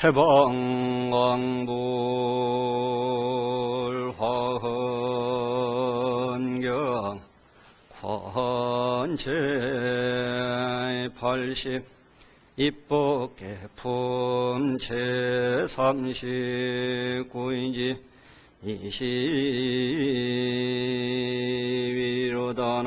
태방광불화헌경 관제 80 입법개품 제39인지 21호단어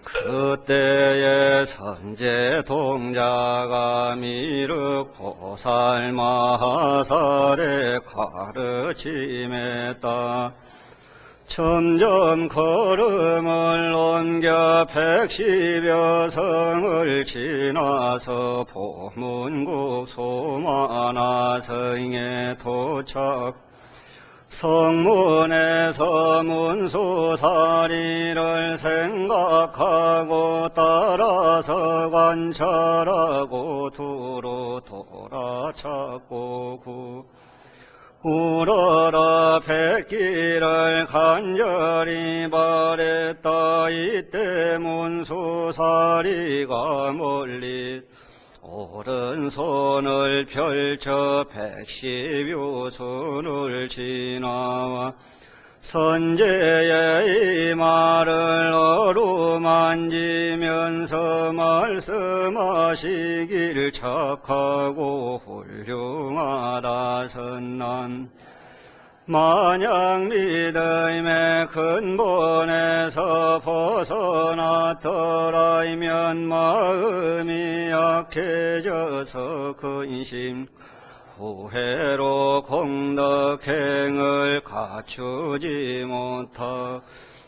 그때의 선제 동자가 미륵보살 마살에 가르침했다. 점점 걸음을 옮겨 110여 성을 지나서 보문국 소만화성에 도착. 성문에서 문수사리를 생각하고 따라서 관찰하고 두루 돌아찾고 울어라 뵙기를 간절히 바랬다. 이때 문수사리가 멀리 오른손을 펼쳐 110유순을 지나와 선제의 이 말을 어루만지면서 말씀하시길 착하고 훌륭하다. 선남 만약 믿음의 근본에서 벗어났더라면 마음이 약해져서 근심 후회로 공덕행을 갖추지 못하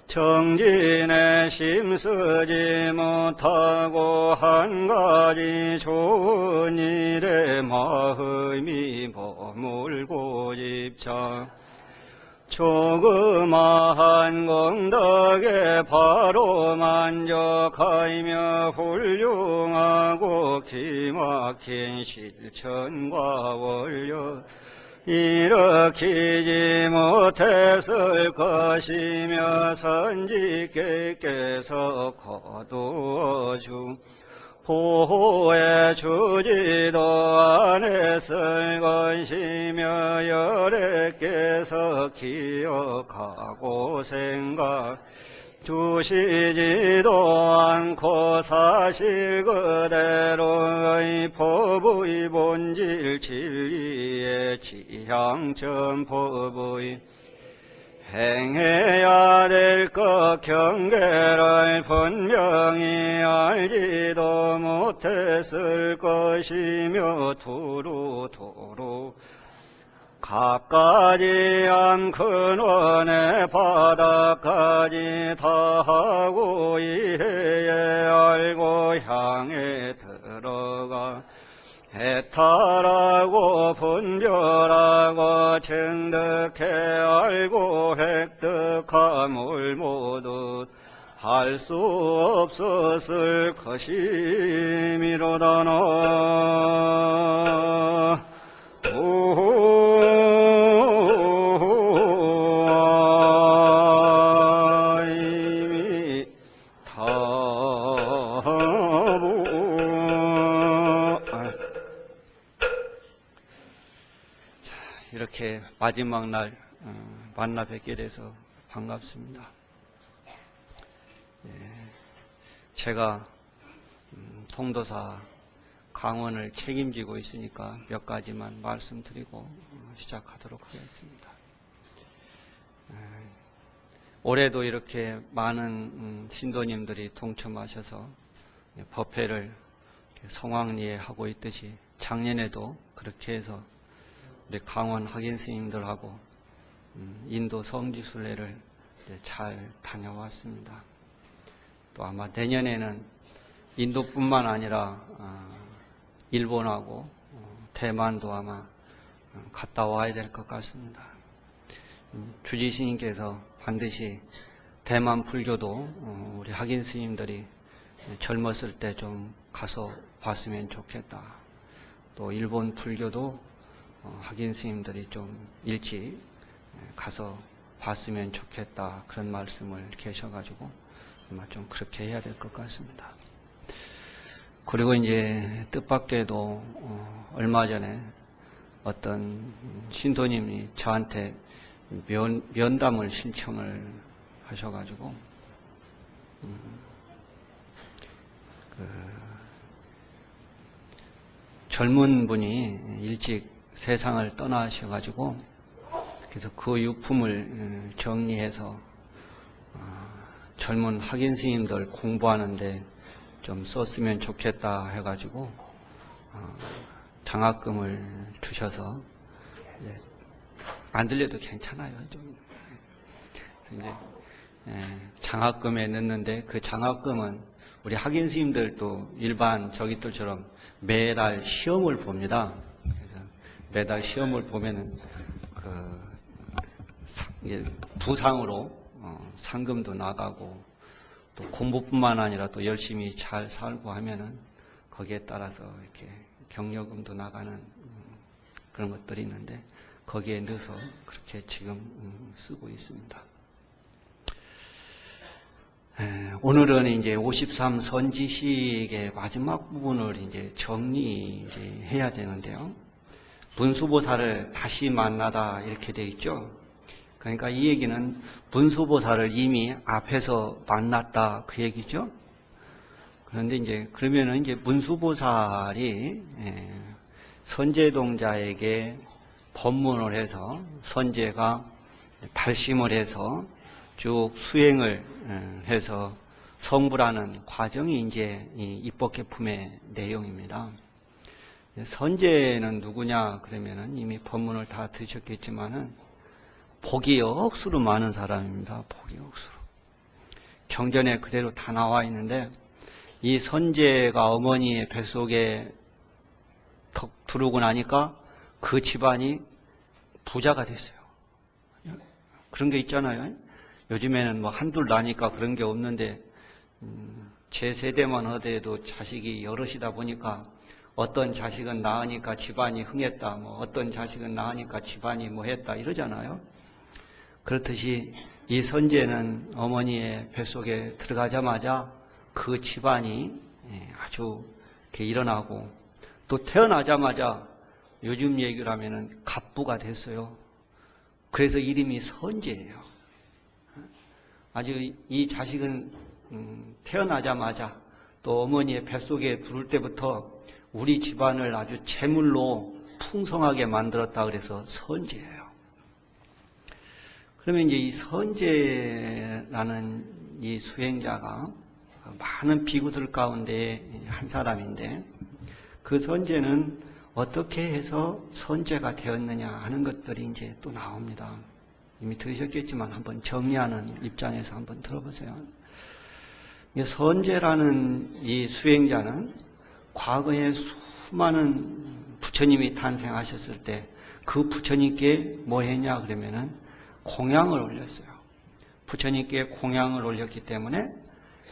정진에 힘쓰지 못하고 한 가지 좋은 일에 마음이 머물고 집착 조그마한 공덕에 바로 만족하며 훌륭하고 기막힌 실천과 원력 일으키지 못했을 것이며 선지께서 거두어주 보호해 주지도 않았을 것이며 열애께서 기억하고 생각 주시지도 않고 사실 그대로의 법의 본질 진리의 지향점 법의 행해야 될 것 경계를 분명히 알지도 못했을 것이며 두루두루 갖가지 암 근원의 바닥까지 다 하고 이해에 알고 향해 들어가 해탈하고 분별하고 증득해 알고 획득함을 모두 할 수 없었을 것이미로다노. 이렇게 마지막 날 만나 뵙게 돼서 반갑습니다. 제가 통도사 강원을 책임지고 있으니까 몇 가지만 말씀드리고 시작하도록 하겠습니다. 올해도 이렇게 많은 신도님들이 동참하셔서 법회를 성황리에 하고 있듯이 작년에도 그렇게 해서 우리 강원 학인 스님들하고 인도 성지순례를 잘 다녀왔습니다. 또 아마 내년에는 인도뿐만 아니라 일본하고 대만도 아마 갔다 와야 될 것 같습니다. 주지 스님께서 반드시 대만 불교도 우리 학인 스님들이 젊었을 때 좀 가서 봤으면 좋겠다. 또 일본 불교도 학인 스님들이 좀 일찍 가서 봤으면 좋겠다. 그런 말씀을 계셔가지고 아마 좀 그렇게 해야 될 것 같습니다. 그리고 이제 뜻밖에도 얼마 전에 어떤 신도님이 저한테 면담을 신청을 하셔가지고 젊은 분이 일찍 세상을 떠나셔가지고 그래서 그 유품을 정리해서 젊은 학인 스님들 공부하는데 좀 썼으면 좋겠다 해가지고 장학금을 주셔서 안 들려도 괜찮아요. 좀 이제 장학금에 넣는데 그 장학금은 우리 학인 스님들도 일반 저기들처럼 매달 시험을 봅니다. 그래서 매달 시험을 보면은 부상으로 상금도 나가고 또 공부뿐만 아니라 또 열심히 잘 살고 하면은 거기에 따라서 이렇게 경력금도 나가는 그런 것들이 있는데 거기에 넣어서 그렇게 지금 쓰고 있습니다. 오늘은 이제 53 선지식의 마지막 부분을 이제 정리해야 되는데요. 문수보살을 다시 만나다 이렇게 돼 있죠. 그러니까 이 얘기는 문수보살을 이미 앞에서 만났다 그 얘기죠. 그런데 이제 그러면은 이제 문수보살이 선제동자에게 법문을 해서 선제가 발심을 해서 쭉 수행을 해서 성불하는 과정이 이제 이 입법계품의 내용입니다. 선제는 누구냐 그러면은 이미 법문을 다 드셨겠지만은 복이 억수로 많은 사람입니다. 복이 억수로. 경전에 그대로 다 나와 있는데 이 선제가 어머니의 뱃속에 턱 들어오고 나니까 그 집안이 부자가 됐어요. 그런 게 있잖아요. 요즘에는 뭐 한둘 나니까 그런 게 없는데 제 세대만 하더라도 자식이 여럿이다 보니까 어떤 자식은 낳으니까 집안이 흥했다. 뭐 어떤 자식은 낳으니까 집안이 뭐 했다 이러잖아요. 그렇듯이 이 선제는 어머니의 뱃속에 들어가자마자 그 집안이 아주 이렇게 일어나고 또 태어나자마자 요즘 얘기를 하면은 갑부가 됐어요. 그래서 이름이 선제예요. 아주 이 자식은 태어나자마자 또 어머니의 뱃속에 들어올 때부터 우리 집안을 아주 재물로 풍성하게 만들었다 그래서 선제예요. 그러면 이제 이 선제라는 이 수행자가 많은 비구들 가운데 한 사람인데 그 선제는 어떻게 해서 선제가 되었느냐 하는 것들이 이제 또 나옵니다. 이미 들으셨겠지만 한번 정리하는 입장에서 한번 들어보세요. 선제라는 이 수행자는 과거에 수많은 부처님이 탄생하셨을 때 그 부처님께 뭐 했냐 그러면은 공양을 올렸어요. 부처님께 공양을 올렸기 때문에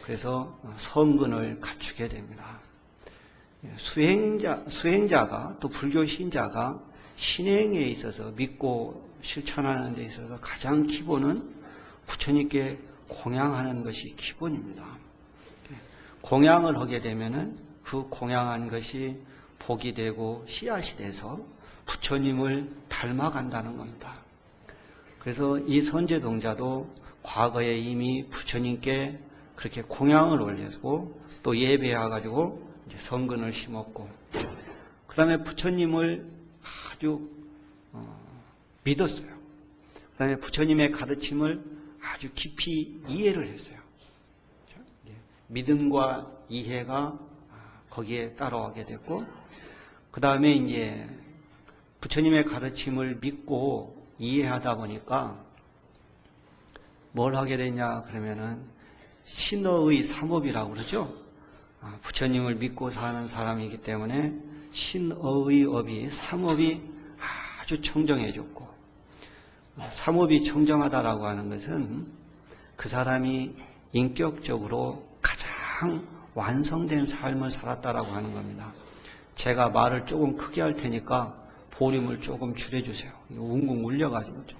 그래서 성근을 갖추게 됩니다. 수행자가 또 불교 신자가 신행에 있어서 믿고 실천하는 데 있어서 가장 기본은 부처님께 공양하는 것이 기본입니다. 공양을 하게 되면은 그 공양한 것이 복이 되고 씨앗이 돼서 부처님을 닮아간다는 겁니다. 그래서 이 선제동자도 과거에 이미 부처님께 그렇게 공양을 올렸고 또 예배해가지고 성근을 심었고 그 다음에 부처님을 아주 믿었어요. 그 다음에 부처님의 가르침을 아주 깊이 이해를 했어요. 믿음과 이해가 거기에 따라오게 됐고 그 다음에 이제 부처님의 가르침을 믿고 이해하다 보니까 뭘 하게 되냐 그러면은 신어의 삼업이라고 그러죠. 부처님을 믿고 사는 사람이기 때문에 신어의 업이 삼업이 아주 청정해졌고 삼업이 청정하다라고 하는 것은 그 사람이 인격적으로 가장 완성된 삶을 살았다라고 하는 겁니다. 제가 말을 조금 크게 할 테니까 볼륨을 조금 줄여주세요. 웅궁 울려가지고 좀.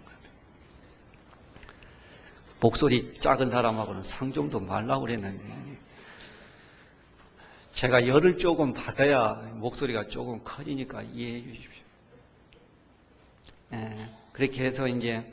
목소리 작은 사람하고는 상종도 말라고 그랬는데, 제가 열을 조금 받아야 목소리가 조금 커지니까 이해해 주십시오. 그렇게 해서 이제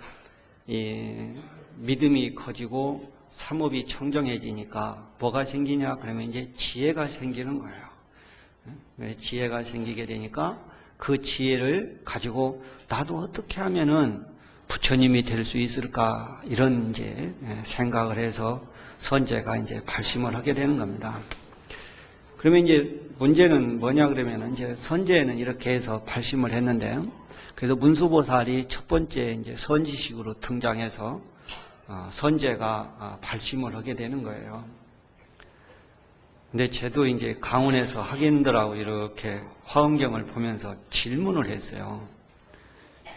이 믿음이 커지고 사업이 청정해지니까 뭐가 생기냐 그러면 이제 지혜가 생기는 거예요. 지혜가 생기게 되니까 그 지혜를 가지고 나도 어떻게 하면은 부처님이 될 수 있을까 이런 이제 생각을 해서 선제가 이제 발심을 하게 되는 겁니다. 그러면 이제 문제는 뭐냐 그러면 이제 선제는 이렇게 해서 발심을 했는데, 그래서 문수보살이 첫 번째 이제 선지식으로 등장해서 선제가 발심을 하게 되는 거예요. 근데 저도 이제 강원에서 학인들하고 이렇게 화엄경을 보면서 질문을 했어요.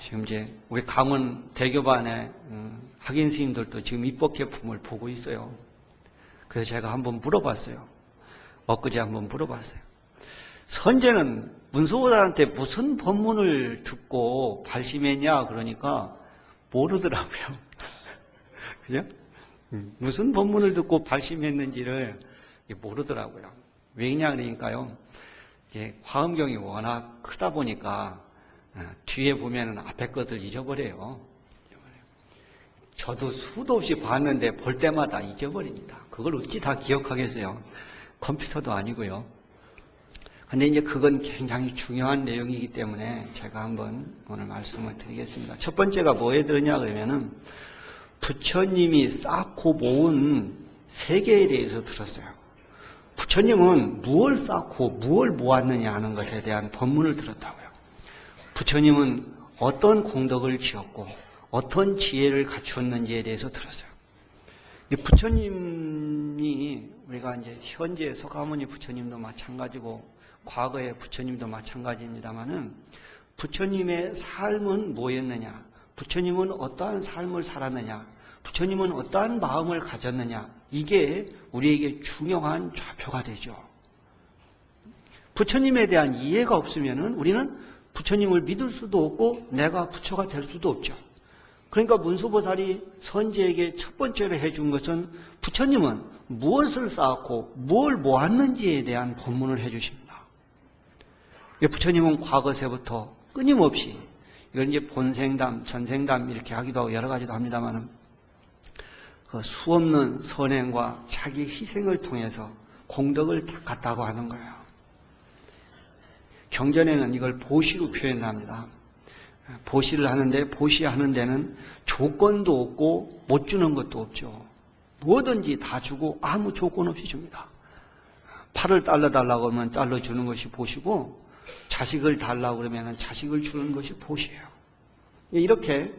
지금 이제 우리 강원 대교반의 학인 스님들도 지금 입법개품을 보고 있어요. 그래서 제가 한번 물어봤어요. 엊그제 한번 물어봤어요. 선제는 문수보살한테 무슨 법문을 듣고 발심했냐 그러니까 모르더라고요. 그죠? 무슨 법문을 듣고 발심했는지를 모르더라고요. 왜냐 그러니까요. 이게 화엄경이 워낙 크다 보니까 뒤에 보면은 앞에 것을 잊어버려요. 저도 수도 없이 봤는데 볼 때마다 잊어버립니다. 그걸 어찌 다 기억하겠어요. 컴퓨터도 아니고요. 근데 이제 그건 굉장히 중요한 내용이기 때문에 제가 한번 오늘 말씀을 드리겠습니다. 첫 번째가 뭐에 들었냐 그러면은 부처님이 쌓고 모은 세계에 대해서 들었어요. 부처님은 무엇을 쌓고 무엇을 모았느냐 하는 것에 대한 법문을 들었다고요. 부처님은 어떤 공덕을 지었고 어떤 지혜를 갖추었는지에 대해서 들었어요. 부처님이 우리가 이제 현재 석가모니 부처님도 마찬가지고 과거의 부처님도 마찬가지입니다만은 부처님의 삶은 뭐였느냐, 부처님은 어떠한 삶을 살았느냐, 부처님은 어떠한 마음을 가졌느냐, 이게 우리에게 중요한 좌표가 되죠. 부처님에 대한 이해가 없으면은 우리는 부처님을 믿을 수도 없고 내가 부처가 될 수도 없죠. 그러니까 문수보살이 선지에게 첫 번째로 해준 것은 부처님은 무엇을 쌓았고 뭘 모았는지에 대한 법문을 해주십니다. 부처님은 과거세부터 끊임없이, 이건 이제 본생담, 전생담 이렇게 하기도 하고 여러 가지도 합니다만, 그 수없는 선행과 자기 희생을 통해서 공덕을 닦았다고 하는 거예요. 경전에는 이걸 보시로 표현합니다. 보시를 하는데, 보시하는 데는 조건도 없고 못 주는 것도 없죠. 뭐든지 다 주고 아무 조건 없이 줍니다. 팔을 달라달라고 하면 달라주는 것이 보시고, 자식을 달라고 그러면 자식을 주는 것이 보시예요. 이렇게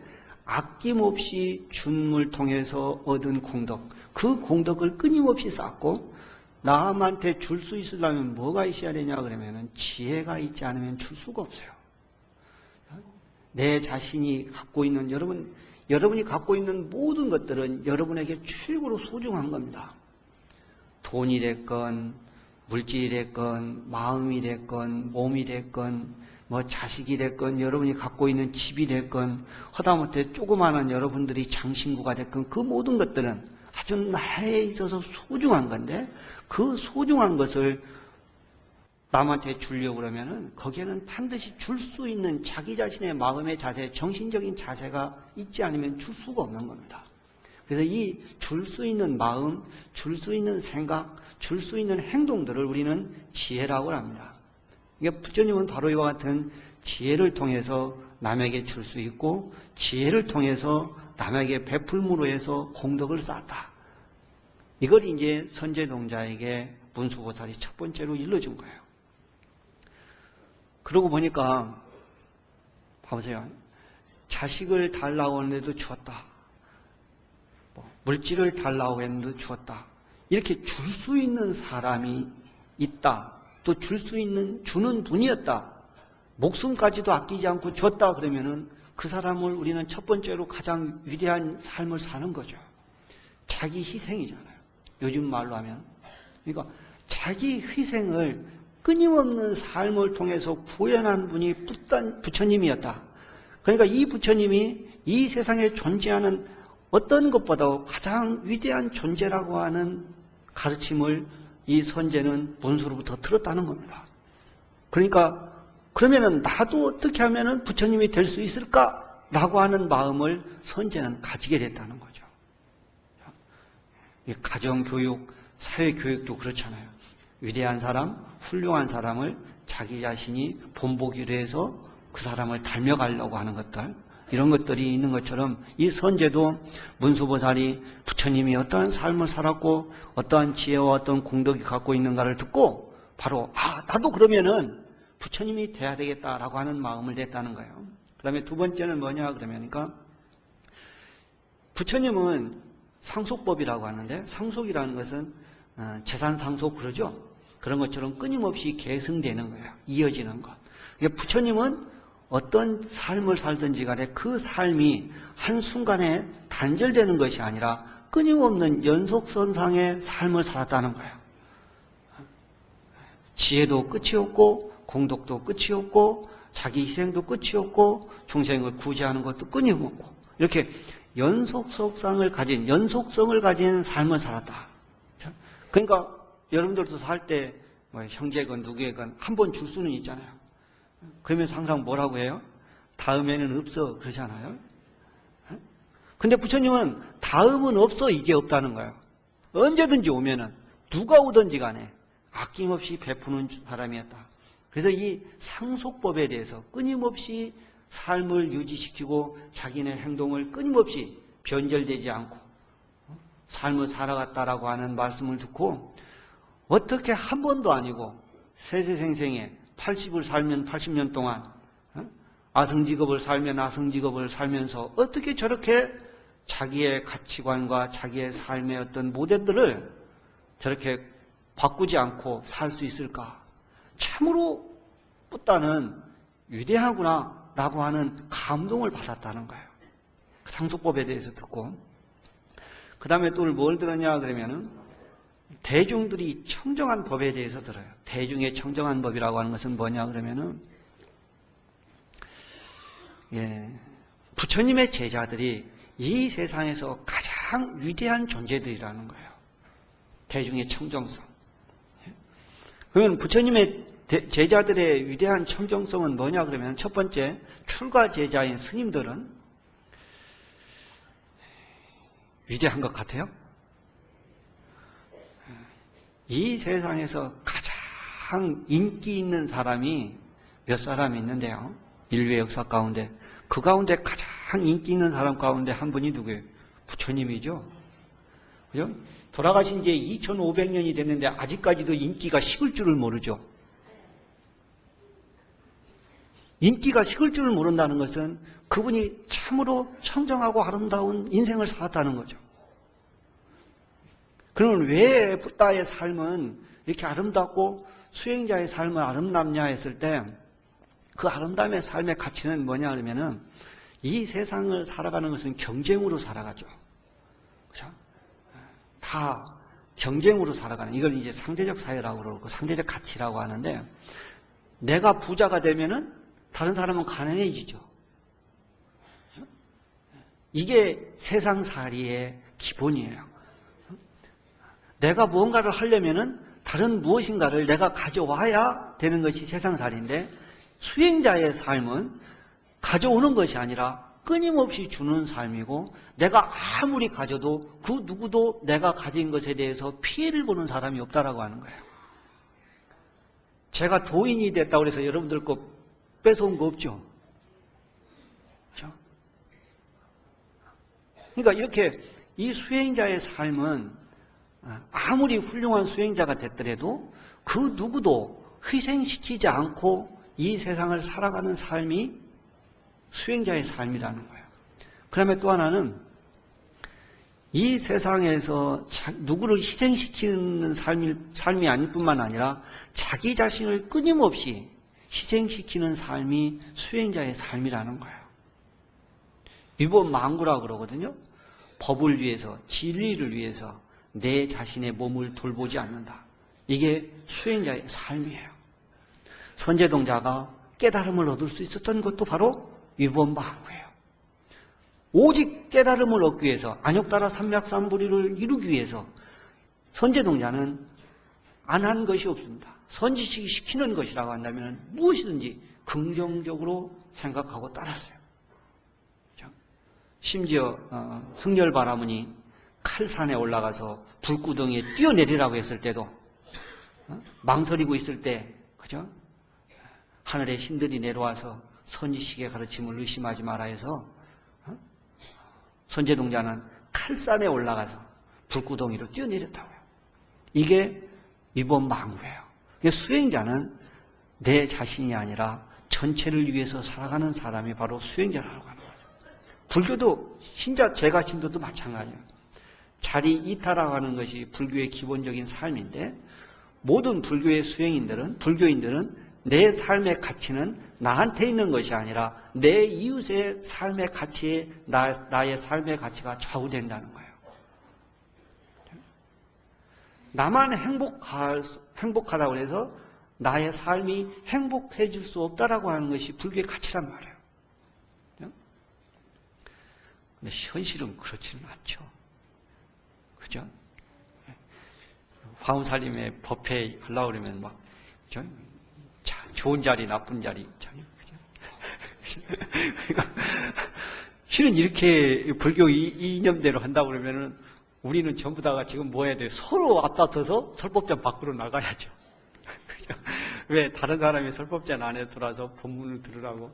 아낌없이 줌을 통해서 얻은 공덕, 그 공덕을 끊임없이 쌓고 남한테 줄 수 있으려면 뭐가 있어야 되냐 그러면 지혜가 있지 않으면 줄 수가 없어요. 내 자신이 갖고 있는, 여러분이 갖고 있는 모든 것들은 여러분에게 최고로 소중한 겁니다. 돈이 됐건 물질이 됐건 마음이 됐건 몸이 됐건 뭐 자식이 됐건 여러분이 갖고 있는 집이 됐건 하다못해 조그마한 여러분들이 장신구가 됐건 그 모든 것들은 아주 나에 있어서 소중한 건데, 그 소중한 것을 남한테 주려고 그러면은 거기에는 반드시 줄 수 있는 자기 자신의 마음의 자세, 정신적인 자세가 있지 않으면 줄 수가 없는 겁니다. 그래서 이 줄 수 있는 마음, 줄 수 있는 생각, 줄 수 있는 행동들을 우리는 지혜라고 합니다. 그러니까 부처님은 바로 이와 같은 지혜를 통해서 남에게 줄 수 있고 지혜를 통해서 남에게 베풀므로 해서 공덕을 쌓았다. 이걸 이제 선제동자에게 문수보살이 첫 번째로 일러준 거예요. 그러고 보니까 봐보세요. 자식을 달라고 했는데도 주었다. 물질을 달라고 했는데도 주었다. 이렇게 줄 수 있는 사람이 있다. 또 줄 수 있는 주는 분이었다. 목숨까지도 아끼지 않고 줬다 그러면은 그 사람을 우리는 첫 번째로 가장 위대한 삶을 사는 거죠. 자기 희생이잖아요. 요즘 말로 하면. 그러니까 자기 희생을 끊임없는 삶을 통해서 구현한 분이 부처님이었다. 그러니까 이 부처님이 이 세상에 존재하는 어떤 것보다 가장 위대한 존재라고 하는 가르침을 이 선제는 문수로부터 들었다는 겁니다. 그러니까 그러면은 나도 어떻게 하면은 부처님이 될 수 있을까라고 하는 마음을 선제는 가지게 됐다는 거죠. 가정교육, 사회교육도 그렇잖아요. 위대한 사람, 훌륭한 사람을 자기 자신이 본보기로 해서 그 사람을 닮아가려고 하는 것들, 이런 것들이 있는 것처럼 이 선제도 문수보살이 부처님이 어떠한 삶을 살았고 어떠한 지혜와 어떤 공덕이 갖고 있는가를 듣고 바로 나도 그러면은 부처님이 돼야 되겠다라고 하는 마음을 냈다는 거예요. 그 다음에 두 번째는 뭐냐 그러니까 부처님은 상속법이라고 하는데, 상속이라는 것은 재산 상속 그러죠. 그런 것처럼 끊임없이 계승되는 거예요. 이어지는 것. 그러니까 부처님은 어떤 삶을 살든지 간에 그 삶이 한순간에 단절되는 것이 아니라 끊임없는 연속선상의 삶을 살았다는 거예요. 지혜도 끝이 없고 공덕도 끝이 없고 자기 희생도 끝이 없고 중생을 구제하는 것도 끊임없고 이렇게 연속성을 가진 삶을 살았다. 그러니까 여러분들도 살 때 형제건 누구에건 한 번 줄 수는 있잖아요. 그러면서 항상 뭐라고 해요? 다음에는 없어 그러잖아요. 근데 부처님은 다음은 없어 이게 없다는 거예요. 언제든지 오면은 누가 오든지 간에 아낌없이 베푸는 사람이었다. 그래서 이 상속법에 대해서 끊임없이 삶을 유지시키고 자기네 행동을 끊임없이 변절되지 않고 삶을 살아갔다라고 하는 말씀을 듣고 어떻게 한 번도 아니고 세세생생에 80을 살면 80년 동안 아승직업을 살면 아승직업을 살면서 어떻게 저렇게 자기의 가치관과 자기의 삶의 어떤 모델들을 저렇게 바꾸지 않고 살 수 있을까? 참으로 뿌다는 위대하구나 라고 하는 감동을 받았다는 거예요. 상속법에 대해서 듣고. 그 다음에 또 뭘 들었냐 그러면은 대중들이 청정한 법에 대해서 들어요. 대중의 청정한 법이라고 하는 것은 뭐냐 그러면은 부처님의 제자들이 이 세상에서 가장 위대한 존재들이라는 거예요. 대중의 청정성. 그러면 부처님의 제자들의 위대한 청정성은 뭐냐 그러면 첫 번째 출가 제자인 스님들은 위대한 것 같아요. 이 세상에서 가장 인기 있는 사람이 몇 사람이 있는데요. 인류의 역사 가운데 그 가운데 가장 인기 있는 사람 가운데 한 분이 누구예요? 부처님이죠. 그죠? 돌아가신 지 2500년이 됐는데 아직까지도 인기가 식을 줄을 모르죠. 인기가 식을 줄을 모른다는 것은 그분이 참으로 청정하고 아름다운 인생을 살았다는 거죠. 그러면 왜 붓다의 삶은 이렇게 아름답고 수행자의 삶은 아름답냐 했을 때 그 아름다움의 삶의 가치는 뭐냐 그러면은 이 세상을 살아가는 것은 경쟁으로 살아가죠. 그렇죠? 다 경쟁으로 살아가는, 이걸 이제 상대적 사회라고 그러고 상대적 가치라고 하는데, 내가 부자가 되면은 다른 사람은 가난해지죠. 이게 세상살이의 기본이에요. 내가 무언가를 하려면은 다른 무엇인가를 내가 가져와야 되는 것이 세상살이인데, 수행자의 삶은 가져오는 것이 아니라 끊임없이 주는 삶이고, 내가 아무리 가져도 그 누구도 내가 가진 것에 대해서 피해를 보는 사람이 없다라고 하는 거예요. 제가 도인이 됐다고 해서 여러분들 거 뺏어온 거 없죠? 그렇죠? 그러니까 이렇게 이 수행자의 삶은 아무리 훌륭한 수행자가 됐더라도 그 누구도 희생시키지 않고 이 세상을 살아가는 삶이 수행자의 삶이라는 거예요. 그 다음에 또 하나는 이 세상에서 누구를 희생시키는 삶이 아닐 뿐만 아니라 자기 자신을 끊임없이 희생시키는 삶이 수행자의 삶이라는 거예요. 위법망구라고 그러거든요. 법을 위해서, 진리를 위해서 내 자신의 몸을 돌보지 않는다. 이게 수행자의 삶이에요. 선제동자가 깨달음을 얻을 수 있었던 것도 바로 위법망후예요. 오직 깨달음을 얻기 위해서, 안욕따라 삼맥삼불이를 이루기 위해서 선제동자는 안 한 것이 없습니다. 선지식이 시키는 것이라고 한다면 무엇이든지 긍정적으로 생각하고 따랐어요. 심지어 승열바라문이 칼산에 올라가서 불구덩이에 뛰어내리라고 했을 때도 망설이고 있을 때, 그죠? 하늘의 신들이 내려와서 선지식의 가르침을 의심하지 마라 해서 선제동자는 칼산에 올라가서 불구덩이로 뛰어내렸다고요. 이게 위법망후예요. 수행자는 내 자신이 아니라 전체를 위해서 살아가는 사람이 바로 수행자라고 하는 거죠. 불교도 신자 제가신도도 마찬가지예요. 자리 이타라고 하는 것이 불교의 기본적인 삶인데, 모든 불교의 불교인들은 내 삶의 가치는 나한테 있는 것이 아니라 내 이웃의 삶의 가치에 나의 삶의 가치가 좌우된다는 거예요. 나만 행복하다고 해서 나의 삶이 행복해질 수 없다라고 하는 것이 불교의 가치란 말이에요. 근데 현실은 그렇지는 않죠. 그죠? 화엄살림의 법회 하려고 그러면 막, 그죠? 좋은 자리, 나쁜 자리, 그죠? 그러니까 실은 이렇게 불교 이념대로 한다고 그러면은 우리는 전부 다가 지금 뭐 해야 돼요? 서로 앞다퉈서 설법전 밖으로 나가야죠. 그죠? 왜 다른 사람이 설법전 안에 들어와서 법문을 들으라고?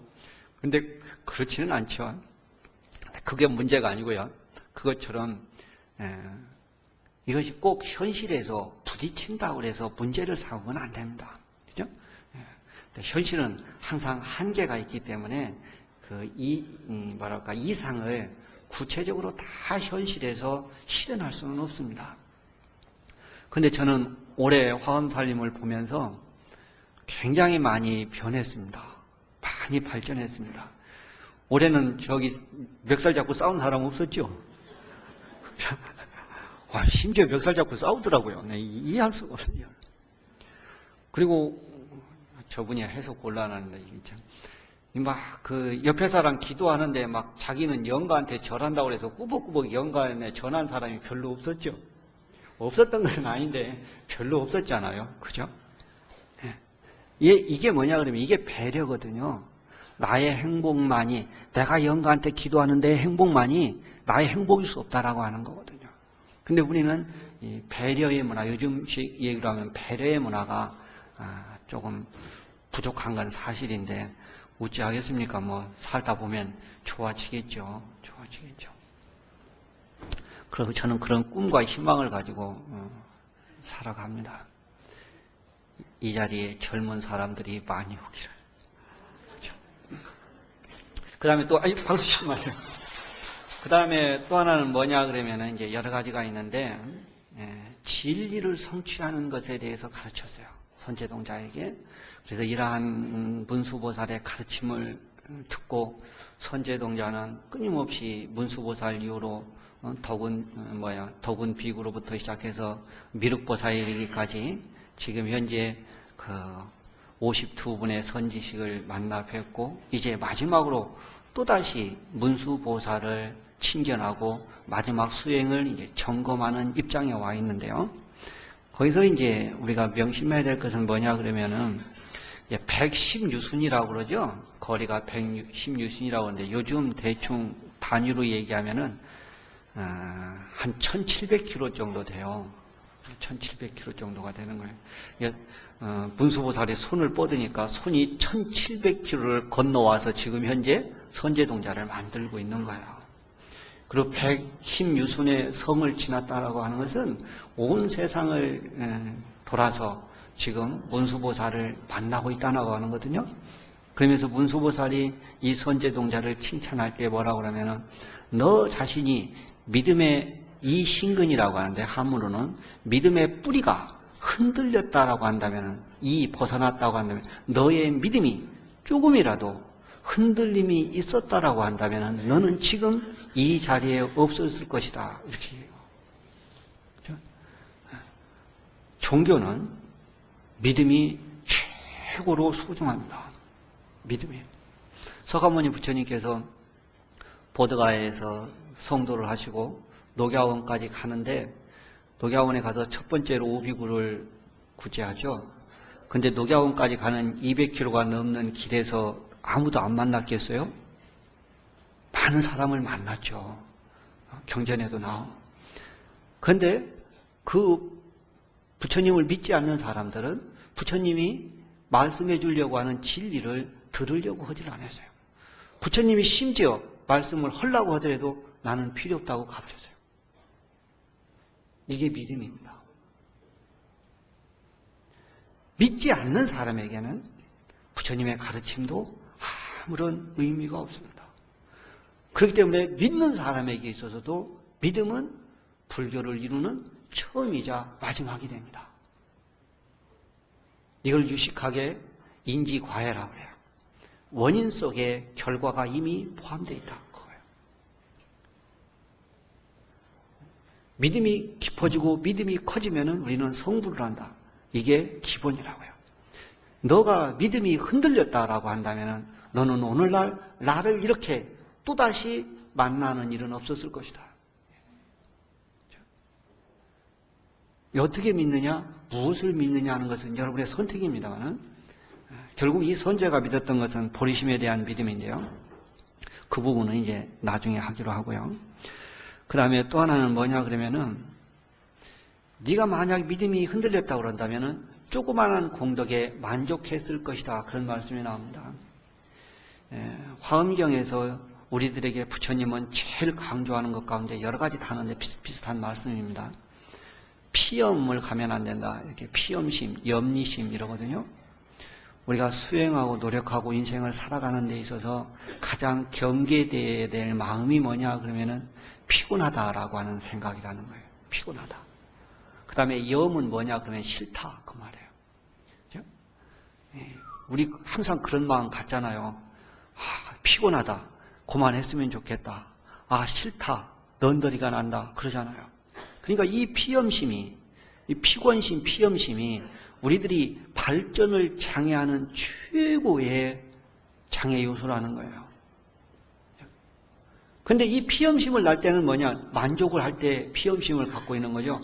근데 그렇지는 않죠. 그게 문제가 아니고요. 그것처럼 이것이 꼭 현실에서 부딪힌다고 해서 문제를 삼으면 안 됩니다. 그죠? 현실은 항상 한계가 있기 때문에 이상을 구체적으로 다 현실에서 실현할 수는 없습니다. 그런데 저는 올해 화엄살림을 보면서 굉장히 많이 변했습니다. 많이 발전했습니다. 올해는 저기 멱살 잡고 싸운 사람 없었죠? 와, 심지어 멱살 잡고 싸우더라고요. 네, 이해할 수가 없어요. 그리고 저분이 해서 곤란한데, 옆에 사람 기도하는데 막 자기는 영가한테 절한다고 해서 꾸벅꾸벅 영가에 전한 사람이 별로 없었죠? 없었던 것은 아닌데 별로 없었잖아요. 그죠? 이게 뭐냐 그러면 이게 배려거든요. 나의 행복만이, 내가 영가한테 기도하는데 행복만이 나의 행복일 수 없다라고 하는 거거든요. 근데 우리는 이 배려의 문화, 요즘식 얘기로 하면 배려의 문화가 조금 부족한 건 사실인데, 어찌하겠습니까? 뭐 살다 보면 좋아지겠죠. 그리고 저는 그런 꿈과 희망을 가지고 살아갑니다. 이 자리에 젊은 사람들이 많이 오기를. 그 다음에 또, 박수 치지 마세요. 그 다음에 또 하나는 뭐냐 그러면은 이제 여러 가지가 있는데, 진리를 성취하는 것에 대해서 가르쳤어요. 선제동자에게. 그래서 이러한 문수보살의 가르침을 듣고 선제동자는 끊임없이 문수보살 이후로 덕운 비구로부터 시작해서 미륵보살에 이르기까지 지금 현재 52분의 선지식을 만나 뵙고, 이제 마지막으로 또다시 문수보살을 친견하고 마지막 수행을 이제 점검하는 입장에 와 있는데요. 거기서 이제 우리가 명심해야 될 것은 뭐냐 그러면은 110유순이라고 그러죠. 거리가 110유순이라고 하는데 요즘 대충 단위로 얘기하면은 한 1700km 정도 돼요. 1700km 정도가 되는 거예요. 문수보살이 손을 뻗으니까 손이 1700km를 건너와서 지금 현재 선제동자를 만들고 있는 거예요. 그리고 110유순의 성을 지났다라고 하는 것은 온 세상을 돌아서 지금 문수보살을 만나고 있다고 하는 거거든요. 그러면서 문수보살이 이 선제동자를 칭찬할 때 뭐라고 그러면은, 너 자신이 믿음의 이 신근이라고 하는데, 한문으로는 믿음의 뿌리가 흔들렸다라고 한다면, 이 벗어났다고 한다면, 너의 믿음이 조금이라도 흔들림이 있었다라고 한다면 너는 지금 이 자리에 없었을 것이다. 이렇게. 종교는 믿음이 최고로 소중합니다. 믿음이. 서가모니 부처님께서 보드가에서 성도를 하시고 녹야원까지 가는데 녹야원에 가서 첫 번째로 오비구를 구제하죠. 근데 녹야원까지 가는 200km가 넘는 길에서 아무도 안 만났겠어요? 많은 사람을 만났죠. 경전에도 나오고. 그런데 그 부처님을 믿지 않는 사람들은 부처님이 말씀해 주려고 하는 진리를 들으려고 하질 않았어요. 부처님이 심지어 말씀을 하려고 하더라도 나는 필요 없다고 가버렸어요. 이게 믿음입니다. 믿지 않는 사람에게는 부처님의 가르침도 아무런 의미가 없습니다. 그렇기 때문에 믿는 사람에게 있어서도 믿음은 불교를 이루는 처음이자 마지막이 됩니다. 이걸 유식하게 인지과해라고 해요. 원인 속에 결과가 이미 포함되어 있다는 거예요. 믿음이 깊어지고 믿음이 커지면 우리는 성불을 한다. 이게 기본이라고요. 너가 믿음이 흔들렸다라고 한다면 너는 오늘날 나를 이렇게 또다시 만나는 일은 없었을 것이다. 어떻게 믿느냐, 무엇을 믿느냐 하는 것은 여러분의 선택입니다만 결국 이 선제가 믿었던 것은 보리심에 대한 믿음인데요. 그 부분은 이제 나중에 하기로 하고요. 그 다음에 또 하나는 뭐냐 그러면은 네가 만약 믿음이 흔들렸다고 그런다면은 조그마한 공덕에 만족했을 것이다. 그런 말씀이 나옵니다. 화엄경에서 우리들에게 부처님은 제일 강조하는 것 가운데 여러 가지 다는데 비슷한 말씀입니다. 피엄을 가면 안 된다. 이렇게 피엄심, 염리심 이러거든요. 우리가 수행하고 노력하고 인생을 살아가는 데 있어서 가장 경계돼야 될 마음이 뭐냐 그러면은 피곤하다라고 하는 생각이라는 거예요. 피곤하다. 그 다음에 염은 뭐냐 그러면 싫다 그 말이에요. 그렇죠? 우리 항상 그런 마음 갖잖아요. 피곤하다. 그만했으면 좋겠다. 싫다. 넌더리가 난다. 그러잖아요. 그러니까 이 피엄심이, 이 피곤심, 피엄심이 우리들이 발전을 장애하는 최고의 장애 요소라는 거예요. 그런데 이 피엄심을 날 때는 뭐냐? 만족을 할 때 피엄심을 갖고 있는 거죠.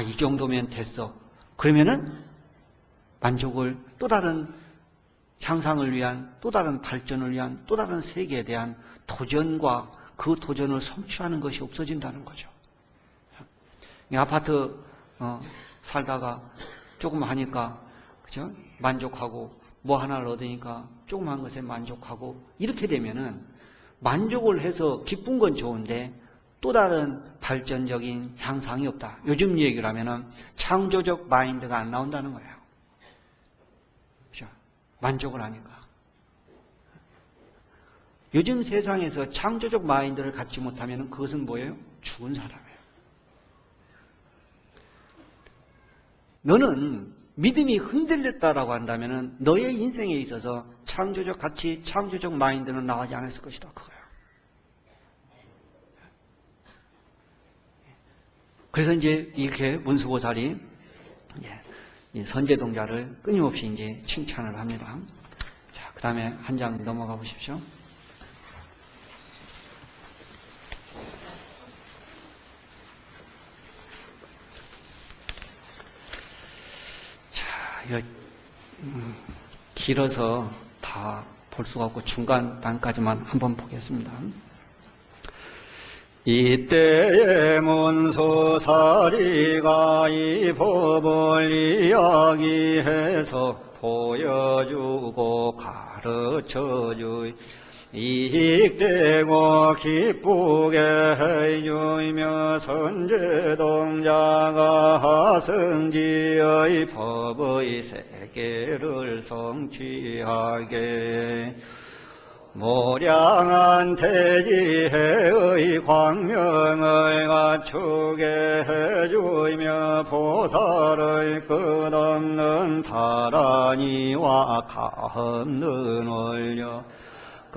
이 정도면 됐어. 그러면은 만족을 또 다른 향상을 위한, 또 다른 발전을 위한, 또 다른 세계에 대한 도전과 그 도전을 성취하는 것이 없어진다는 거죠. 아파트 살다가 조금 하니까 그죠? 만족하고 뭐 하나를 얻으니까 조그만 것에 만족하고 이렇게 되면은 만족을 해서 기쁜 건 좋은데 또 다른 발전적인 향상이 없다. 요즘 얘기를 하면은 창조적 마인드가 안 나온다는 거예요. 그죠? 만족을 하니까. 요즘 세상에서 창조적 마인드를 갖지 못하면 그것은 뭐예요? 죽은 사람이에요. 너는 믿음이 흔들렸다라고 한다면 너의 인생에 있어서 창조적 가치, 창조적 마인드는 나오지 않았을 것이다. 그거예요. 그래서 이제 이렇게 문수보살이 이 선제동자를 끊임없이 이제 칭찬을 합니다. 자, 그 다음에 한 장 넘어가 보십시오. 이거 길어서 다 볼 수가 없고 중간 단까지만 한번 보겠습니다. 이때에 문수사리가 이 법을 이야기해서 보여주고 가르쳐주 이익되고 기쁘게 해주며 선제동자가 성지의 법의 세계를 성취하게 모량한 대지해의 광명을 갖추게 해주며 보살의 끝없는 다란이와 가없는 원력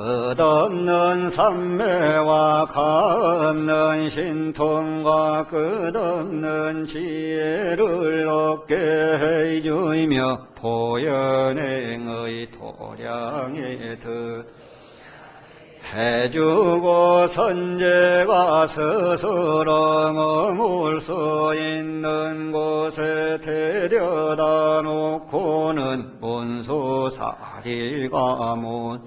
끝없는 삼매와 가없는 신통과 끝없는 지혜를 얻게 해주며 보현행의 도량에 해주고 선제가 스스로 머물 수 있는 곳에 데려다 놓고는 문수사리가 못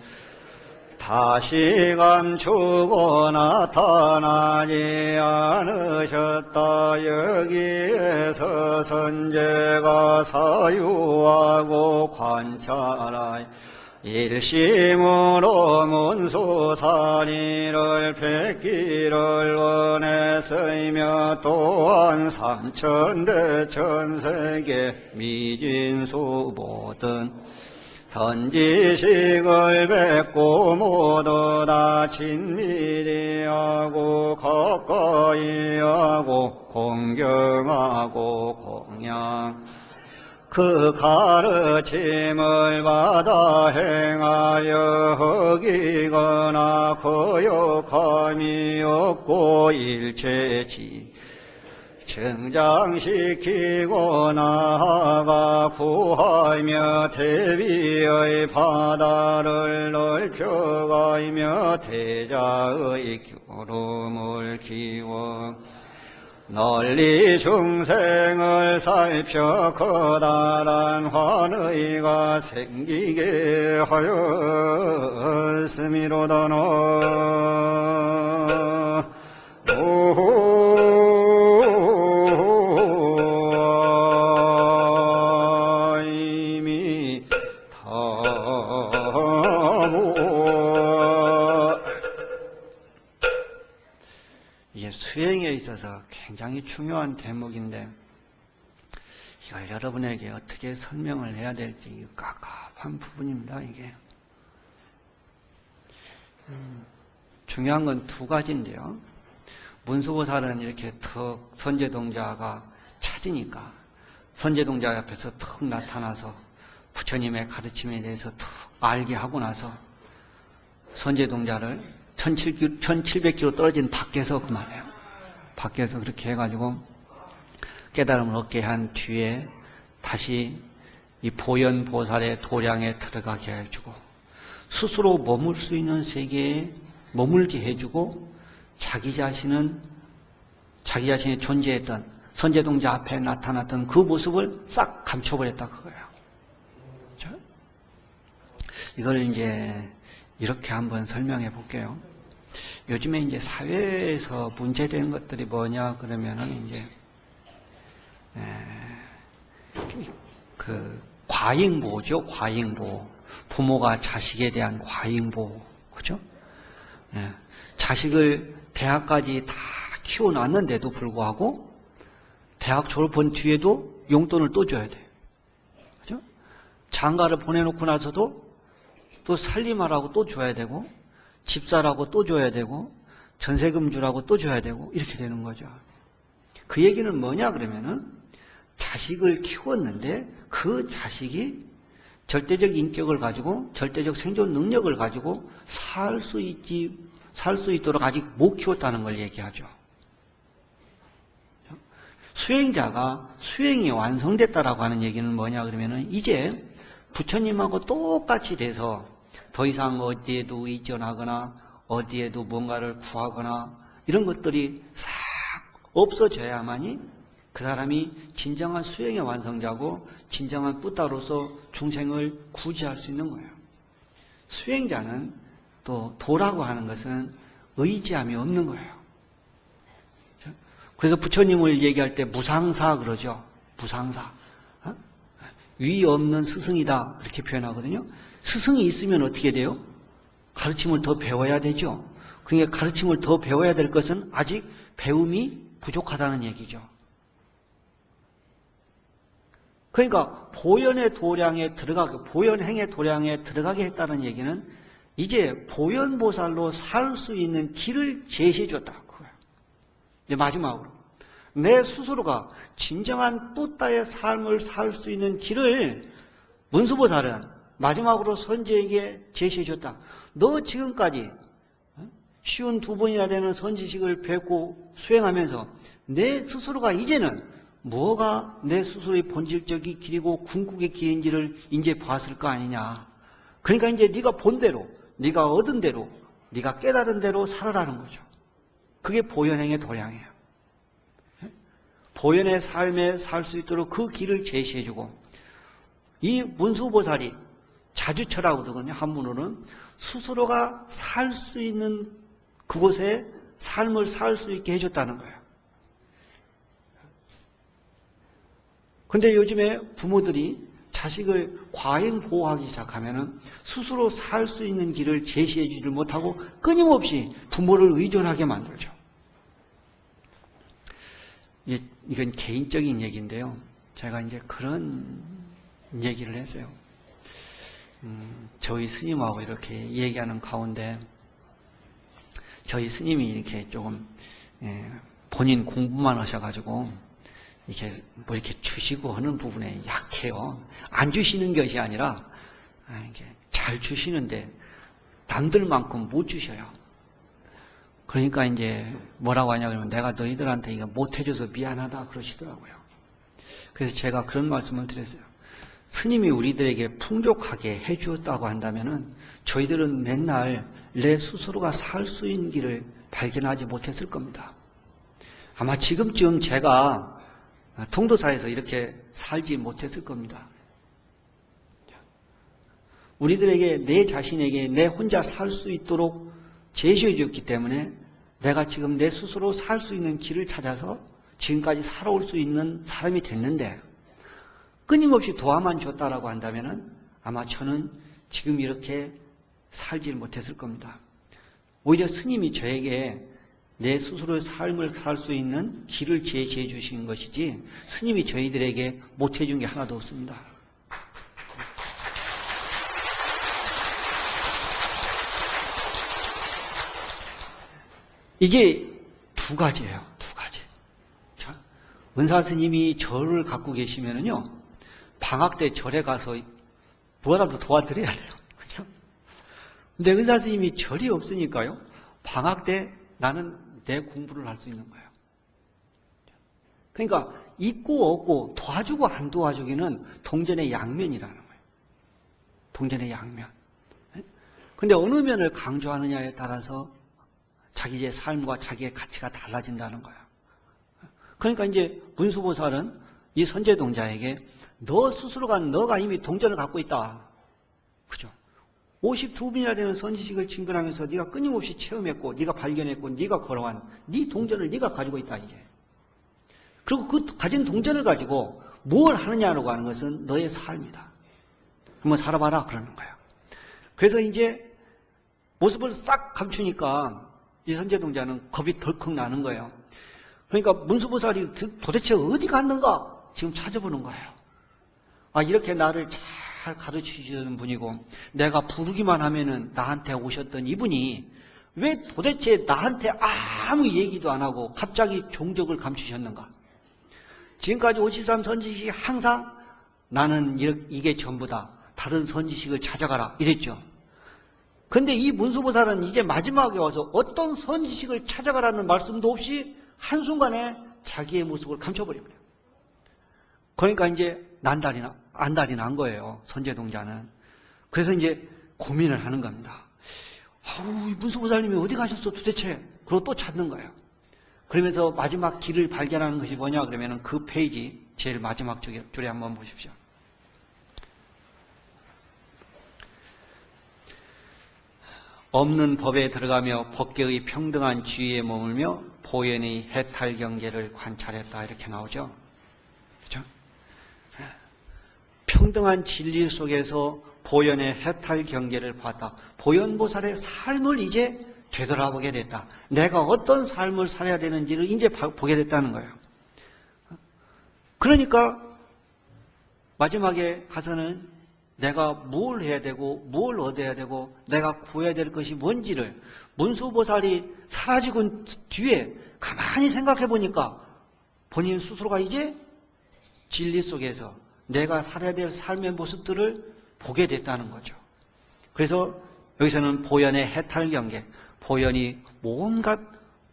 다시 감추고 나타나지 않으셨다. 여기에서 선제가 사유하고 관찰하여 일심으로 문수사리를 뵙기를 원했으며 또한 삼천대천세계 미진수보든 선지식을 뵙고 모두 다 친밀히하고 가까이하고 공경하고 공양 그 가르침을 받아 행하여 허기거나 거역함이 없고 일체지 증장시키고 나아가 구하며 대비의 바다를 넓혀가며 대자의 교름을 키워 널리 중생을 살펴 커다란 환의가 생기게 하였음이로다나. 이게 수행에 있어서 굉장히 중요한 대목인데 이걸 여러분에게 어떻게 설명을 해야 될지 깝깝한 부분입니다. 이게 중요한 건 두 가지인데요. 문수보살은 이렇게 턱 선제동자가 찾으니까 선제동자 옆에서 턱 나타나서 부처님의 가르침에 대해서 턱 알게 하고 나서 선제동자를 1700km 떨어진 밖에서 그만해요. 밖에서 그렇게 해가지고 깨달음을 얻게 한 뒤에 다시 이 보현보살의 도량에 들어가게 해주고 스스로 머물 수 있는 세계에 머물게 해주고 자기 자신이 존재했던 선제동자 앞에 나타났던 그 모습을 싹 감춰버렸다 그거예요. 그렇죠? 이걸 이제 이렇게 한번 설명해 볼게요. 요즘에 이제 사회에서 문제된 것들이 뭐냐 그러면은 이제 그 과잉보죠. 과잉보. 부모가 자식에 대한 과잉보. 그죠? 자식을 대학까지 다 키워놨는데도 불구하고 대학 졸업한 뒤에도 용돈을 또 줘야 돼요. 그죠? 장가를 보내놓고 나서도 또 살림하라고 또 줘야 되고 집사라고 또 줘야 되고 전세금 주라고 또 줘야 되고 이렇게 되는 거죠. 그 얘기는 뭐냐 그러면은 자식을 키웠는데 그 자식이 절대적 인격을 가지고 절대적 생존 능력을 가지고 살 수 있도록 아직 못 키웠다는 걸 얘기하죠. 수행자가 수행이 완성됐다라고 하는 얘기는 뭐냐 그러면은 이제 부처님하고 똑같이 돼서 더 이상 어디에도 의존하거나 어디에도 뭔가를 구하거나 이런 것들이 싹 없어져야만이 그 사람이 진정한 수행의 완성자고 진정한 붓다로서 중생을 구제할 수 있는 거예요. 수행자는 또 도라고 하는 것은 의지함이 없는 거예요. 그래서 부처님을 얘기할 때 무상사 그러죠. 무상사. 위 없는 스승이다 이렇게 표현하거든요. 스승이 있으면 어떻게 돼요? 가르침을 더 배워야 되죠. 그러니까 가르침을 더 배워야 될 것은 아직 배움이 부족하다는 얘기죠. 그러니까 보현의 도량에 보현행의 도량에 들어가게 했다는 얘기는 이제 보현보살로 살 수 있는 길을 제시해 줬다. 그거예요. 이제 마지막으로 내 스스로가 진정한 붓다의 삶을 살 수 있는 길을 문수보살은 마지막으로 선지에게 제시해 줬다. 너 지금까지 쉬운 2번이나 되는 선지식을 뵙고 수행하면서 내 스스로가 이제는 뭐가 내 스스로의 본질적인 길이고 궁극의 길인지를 이제 봤을 거 아니냐. 그러니까 이제 네가 본 대로, 네가 얻은 대로, 네가 깨달은 대로 살아라는 거죠. 그게 보현행의 도량이에요. 보현의 삶에 살 수 있도록 그 길을 제시해주고, 이 문수보살이 자주처라고 하거든요. 한문으로는 스스로가 살 수 있는 그곳에 삶을 살 수 있게 해줬다는 거예요. 근데 요즘에 부모들이 자식을 과잉 보호하기 시작하면은 스스로 살 수 있는 길을 제시해 주지를 못하고 끊임없이 부모를 의존하게 만들죠. 이건 개인적인 얘기인데요. 제가 이제 그런 얘기를 했어요. 저희 스님하고 이렇게 얘기하는 가운데 저희 스님이 이렇게 조금 본인 공부만 하셔가지고 이렇게 뭐 이렇게 주시고 하는 부분에 약해요. 안 주시는 것이 아니라 이렇게 잘 주시는데 남들만큼 못 주셔요. 그러니까 이제 뭐라고 하냐 그러면 내가 너희들한테 이거 못 해줘서 미안하다 그러시더라고요. 그래서 제가 그런 말씀을 드렸어요. 스님이 우리들에게 풍족하게 해주었다고 한다면은 저희들은 맨날 내 스스로가 살 수 있는 길을 발견하지 못했을 겁니다. 아마 지금쯤 제가 통도사에서 이렇게 살지 못했을 겁니다. 우리들에게 내 자신에게 내 혼자 살 수 있도록 제시해 줬기 때문에 내가 지금 내 스스로 살 수 있는 길을 찾아서 지금까지 살아올 수 있는 사람이 됐는데 끊임없이 도와만 줬다라고 한다면은 아마 저는 지금 이렇게 살지 못했을 겁니다. 오히려 스님이 저에게 내 스스로의 삶을 살 수 있는 길을 제시해 주신 것이지 스님이 저희들에게 못 해준 게 하나도 없습니다. 이게 두 가지예요. 두 가지. 자, 은사 스님이 절을 갖고 계시면은요, 방학 때 절에 가서 뭐라도 도와드려야 돼요. 그죠? 근데 은사 스님이 절이 없으니까요, 방학 때 나는 내 공부를 할 수 있는 거예요. 그러니까 있고 없고 도와주고 안 도와주기는 동전의 양면이라는 거예요. 동전의 양면. 근데 어느 면을 강조하느냐에 따라서 자기의 삶과 자기의 가치가 달라진다는 거예요. 그러니까 이제 문수보살은 이 선제동자에게 너 스스로가 너가 이미 동전을 갖고 있다. 그죠? 52분이나 되는 선지식을 진근하면서 네가 끊임없이 체험했고 네가 발견했고 네가 걸어간 네 동전을 네가 가지고 있다 이제. 그리고 그 가진 동전을 가지고 뭘 하느냐라고 하는 것은 너의 삶이다. 한번 살아봐라 그러는 거예요. 그래서 이제 모습을 싹 감추니까 이 선제동자는 겁이 덜컥 나는 거예요. 그러니까 문수보살이 도대체 어디 갔는가 지금 찾아보는 거예요. 아, 이렇게 나를 잘 가르치시는 분이고 내가 부르기만 하면은 나한테 오셨던 이분이 왜 도대체 나한테 아무 얘기도 안 하고 갑자기 종적을 감추셨는가? 지금까지 53 선지식이 항상 나는 이게 전부다. 다른 선지식을 찾아가라 이랬죠. 근데 이 문수보살은 이제 마지막에 와서 어떤 선지식을 찾아가라는 말씀도 없이 한순간에 자기의 모습을 감춰버립니다. 그러니까 이제 안달이 난 거예요. 선제동자는. 그래서 이제 고민을 하는 겁니다. 아우, 이 문수보살님이 어디 가셨어 도대체? 그러고 또 찾는 거예요. 그러면서 마지막 길을 발견하는 것이 뭐냐 그러면 그 페이지 제일 마지막 줄에 한번 보십시오. 없는 법에 들어가며 법계의 평등한 지위에 머물며 보현의 해탈 경계를 관찰했다 이렇게 나오죠. 그렇죠? 평등한 진리 속에서 보현의 해탈 경계를 봤다. 보현보살의 삶을 이제 되돌아보게 됐다. 내가 어떤 삶을 살아야 되는지를 이제 보게 됐다는 거예요. 그러니까 마지막에 가서는 내가 뭘 해야 되고 뭘 얻어야 되고 내가 구해야 될 것이 뭔지를 문수보살이 사라지고 뒤에 가만히 생각해 보니까 본인 스스로가 이제 진리 속에서 내가 살아야 될 삶의 모습들을 보게 됐다는 거죠. 그래서 여기서는 보현의 해탈경계, 보현이 온갖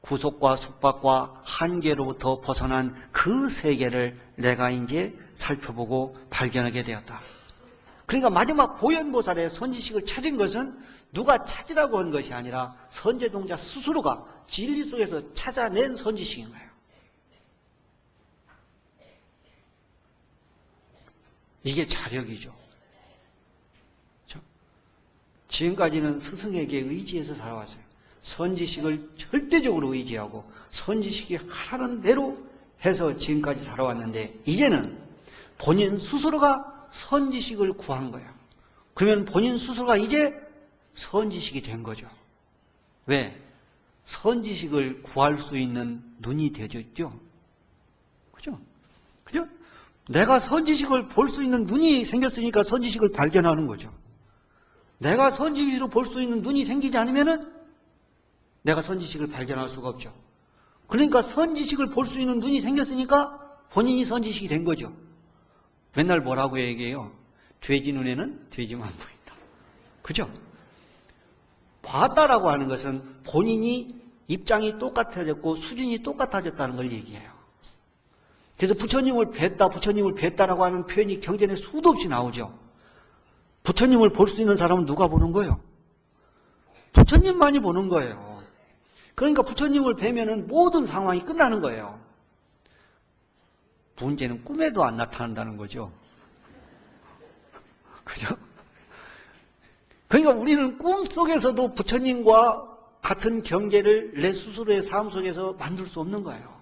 구속과 속박과 한계로부터 벗어난 그 세계를 내가 이제 살펴보고 발견하게 되었다. 그러니까 마지막 보현보살의 선지식을 찾은 것은 누가 찾으라고 한 것이 아니라 선제동자 스스로가 진리 속에서 찾아낸 선지식인 거예요. 이게 자력이죠. 그렇죠? 지금까지는 스승에게 의지해서 살아왔어요. 선지식을 절대적으로 의지하고 선지식이 하라는 대로 해서 지금까지 살아왔는데 이제는 본인 스스로가 선지식을 구한 거예요. 그러면 본인 스스로가 이제 선지식이 된 거죠. 왜? 선지식을 구할 수 있는 눈이 되어졌죠. 그죠? 그죠? 내가 선지식을 볼 수 있는 눈이 생겼으니까 선지식을 발견하는 거죠. 내가 선지식으로 볼 수 있는 눈이 생기지 않으면은 내가 선지식을 발견할 수가 없죠. 그러니까 선지식을 볼 수 있는 눈이 생겼으니까 본인이 선지식이 된 거죠. 맨날 뭐라고 얘기해요? 돼지 눈에는 돼지만 보인다. 그죠? 봤다라고 하는 것은 본인이 입장이 똑같아졌고 수준이 똑같아졌다는 걸 얘기해요. 그래서 부처님을 뵀다라고 하는 표현이 경전에 수도 없이 나오죠. 부처님을 볼 수 있는 사람은 누가 보는 거예요? 부처님만이 보는 거예요. 그러니까 부처님을 뵈면은 모든 상황이 끝나는 거예요. 문제는 꿈에도 안 나타난다는 거죠. 그죠? 그러니까 우리는 꿈속에서도 부처님과 같은 경계를 내 스스로의 삶 속에서 만들 수 없는 거예요.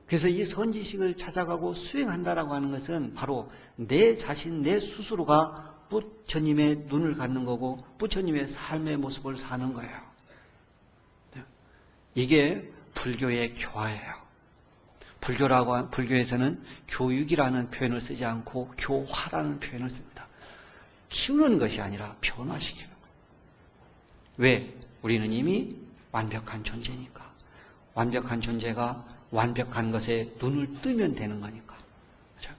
그래서 이 선지식을 찾아가고 수행한다라고 하는 것은 바로 내 자신, 내 스스로가 부처님의 눈을 갖는 거고 부처님의 삶의 모습을 사는 거예요. 이게 불교의 교화예요. 불교에서는 교육이라는 표현을 쓰지 않고 교화라는 표현을 씁니다. 키우는 것이 아니라 변화시키는 거예요. 왜? 우리는 이미 완벽한 존재니까. 완벽한 존재가 완벽한 것에 눈을 뜨면 되는 거니까. 그렇죠?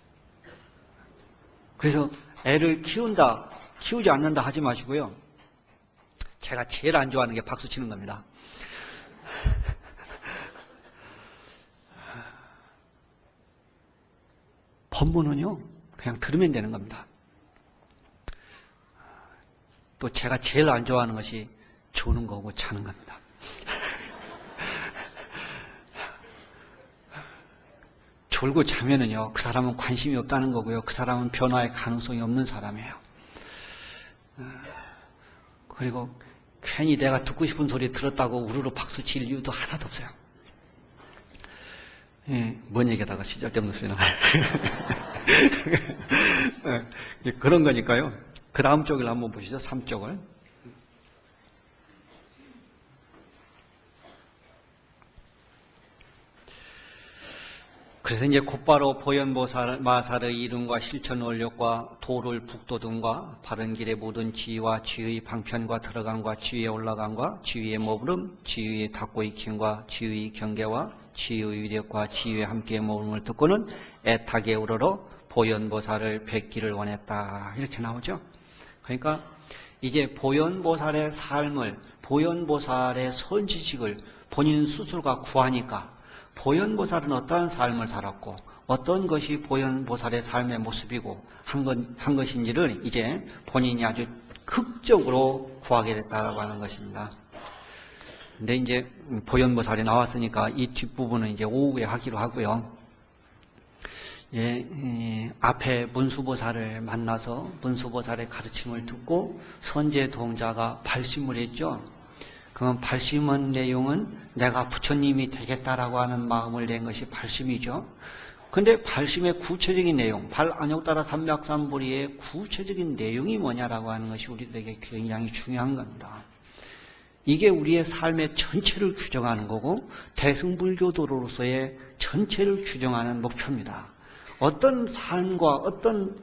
그래서 애를 키우지 않는다 하지 마시고요. 제가 제일 안 좋아하는 게 박수 치는 겁니다. 법문은요, 그냥 들으면 되는 겁니다. 또 제가 제일 안 좋아하는 것이 조는 거고 자는 겁니다. 졸고 자면은요, 그 사람은 관심이 없다는 거고요. 그 사람은 변화의 가능성이 없는 사람이에요. 그리고 괜히 내가 듣고 싶은 소리 들었다고 우르르 박수 칠 이유도 하나도 없어요. 예, 뭔 얘기하다가 시잘데없는 소리 나가요. 그런 거니까요. 그 다음 쪽을 한번 보시죠. 3쪽을. 그래서 이제 곧바로 보현보살의 이름과 실천 원력과 도를 북돋움과 바른 길의 모든 지위와 지위의 방편과 들어감과 지위에 올라감과 지위의 머무름, 지위의 닫고 익힘과 지위의 경계와 지위의 위력과 지위의 함께 머무름을 듣고는 애타게 우러러 보현보살을 뵙기를 원했다. 이렇게 나오죠. 그러니까 이제 보현보살의 삶을, 보현보살의 선지식을 본인 스스로가 구하니까 보현보살은 어떠한 삶을 살았고 어떤 것이 보현보살의 삶의 모습이고 한 것인지를 이제 본인이 아주 극적으로 구하게 됐다고 하는 것입니다. 근데 이제 보현보살이 나왔으니까 이 뒷부분은 이제 오후에 하기로 하고요. 앞에 문수보살을 만나서 문수보살의 가르침을 듣고 선제동자가 발심을 했죠. 그럼 발심한 내용은 내가 부처님이 되겠다라고 하는 마음을 낸 것이 발심이죠. 그런데 발심의 구체적인 내용, 발안욕따라 삼맥삼보리의 구체적인 내용이 뭐냐라고 하는 것이 우리들에게 굉장히 중요한 겁니다. 이게 우리의 삶의 전체를 규정하는 거고 대승불교도로서의 전체를 규정하는 목표입니다. 어떤 삶과 어떤